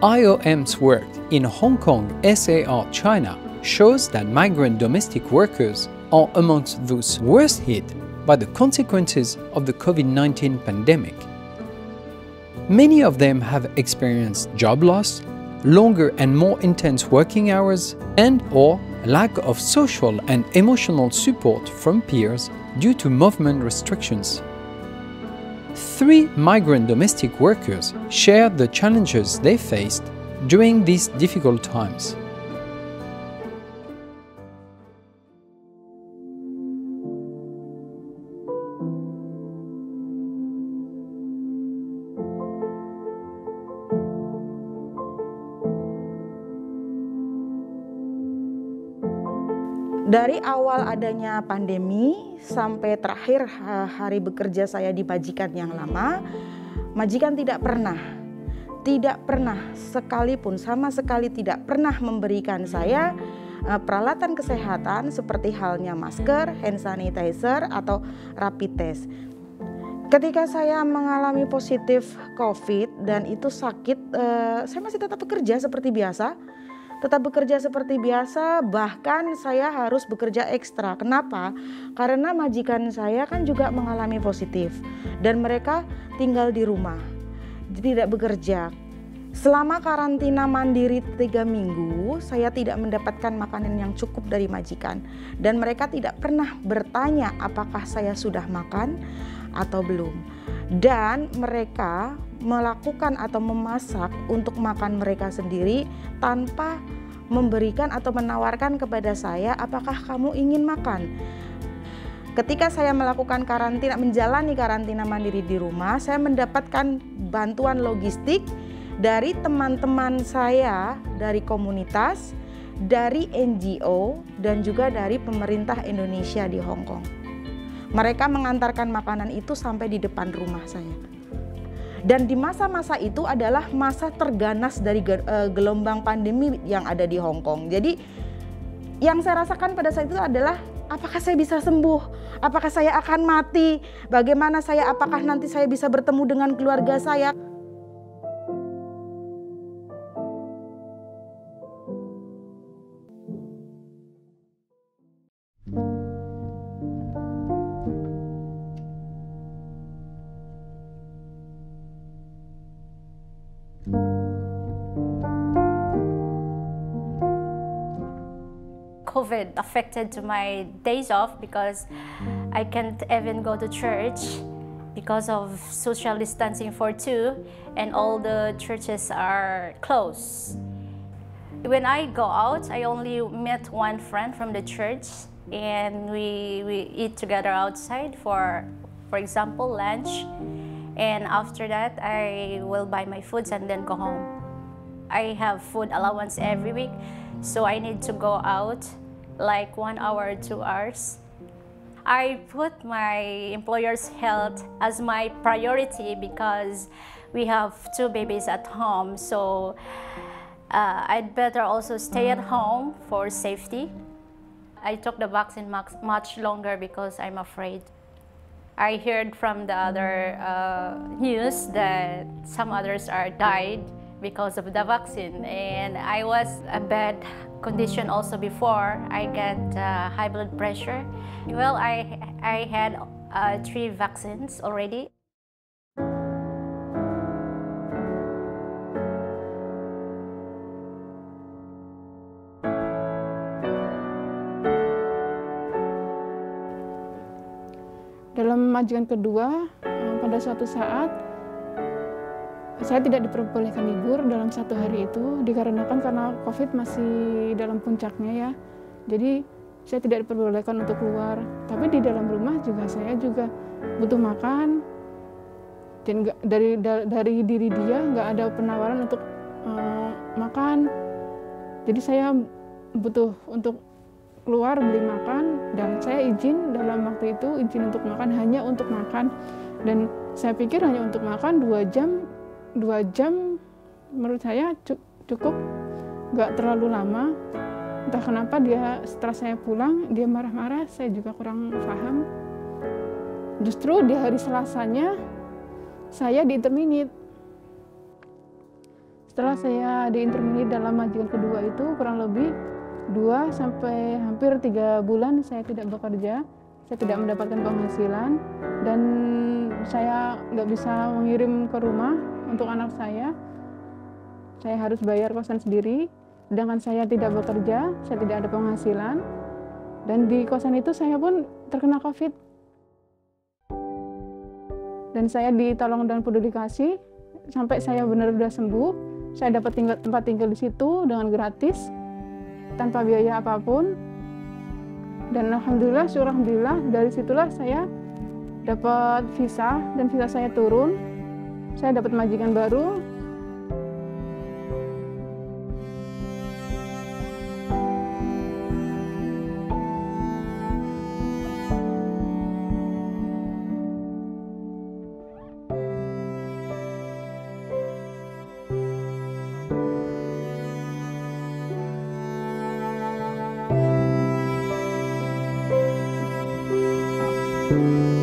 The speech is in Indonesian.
IOM's work in Hong Kong, SAR, China shows that migrant domestic workers are amongst those worst hit by the consequences of the COVID-19 pandemic. Many of them have experienced job loss, longer and more intense working hours, and/or lack of social and emotional support from peers due to movement restrictions. 3 migrant domestic workers shared the challenges they faced during these difficult times. Dari awal adanya pandemi sampai terakhir hari bekerja saya di majikan yang lama, majikan tidak pernah sekalipun, sama sekali tidak pernah memberikan saya peralatan kesehatan seperti halnya masker, hand sanitizer, atau rapid test. Ketika saya mengalami positif COVID dan itu sakit, saya masih tetap bekerja seperti biasa. Bahkan saya harus bekerja ekstra. Kenapa? Karena majikan saya kan juga mengalami positif dan mereka tinggal di rumah, tidak bekerja. Selama karantina mandiri 3 minggu, saya tidak mendapatkan makanan yang cukup dari majikan dan mereka tidak pernah bertanya apakah saya sudah makan atau belum. Dan mereka melakukan atau memasak untuk makan mereka sendiri tanpa memberikan atau menawarkan kepada saya apakah kamu ingin makan. Ketika saya melakukan menjalani karantina mandiri di rumah, saya mendapatkan bantuan logistik dari teman-teman saya, dari komunitas, dari NGO, dan juga dari pemerintah Indonesia di Hong Kong. Mereka mengantarkan makanan itu sampai di depan rumah saya. Dan di masa-masa itu adalah masa terganas dari gelombang pandemi yang ada di Hong Kong. Jadi yang saya rasakan pada saat itu adalah apakah saya bisa sembuh? Apakah saya akan mati? Apakah nanti saya bisa bertemu dengan keluarga saya? COVID affected to my days off because I can't even go to church because of social distancing for 2 and all the churches are closed. When I go out, I only met one friend from the church and we eat together outside for example, lunch. And after that, I will buy my foods and then go home. I have food allowance every week, so I need to go out like 1 hour, 2 hours. I put my employer's health as my priority because we have 2 babies at home, so I'd better also stay at home for safety. I took the vaccine much longer because I'm afraid. I heard from the other news that some others are died because of the vaccine, and I was a bad condition also before. I get high blood pressure. Well, I had 3 vaccines already. Dalam majikan kedua, pada suatu saat saya tidak diperbolehkan libur dalam 1 hari itu karena COVID masih dalam puncaknya ya. Jadi saya tidak diperbolehkan untuk keluar. Tapi di dalam rumah saya juga butuh makan. Dan dari diri dia nggak ada penawaran untuk makan. Jadi saya butuh untuk keluar beli makan dan saya izin dalam waktu itu untuk makan hanya untuk makan. Dan saya pikir hanya untuk makan 2 jam menurut saya cukup, nggak terlalu lama. Entah kenapa setelah saya pulang dia marah-marah, saya juga kurang paham. Justru di hari Selasanya saya di interminit. Setelah saya diintermedi dalam majikan kedua itu kurang lebih 2 sampai hampir 3 bulan saya tidak bekerja, saya tidak mendapatkan penghasilan, dan saya nggak bisa mengirim ke rumah untuk anak saya. Saya harus bayar kosan sendiri, sedangkan saya tidak bekerja, saya tidak ada penghasilan, dan di kosan itu saya pun terkena COVID. Dan saya ditolong dan peduli kasih sampai saya benar sudah sembuh. Saya dapat tempat tinggal di situ dengan gratis, tanpa biaya apapun. Dan alhamdulillah, syukur alhamdulillah, dari situlah saya dapat visa, dan visa saya turun. Saya dapat majikan baru. Thank you.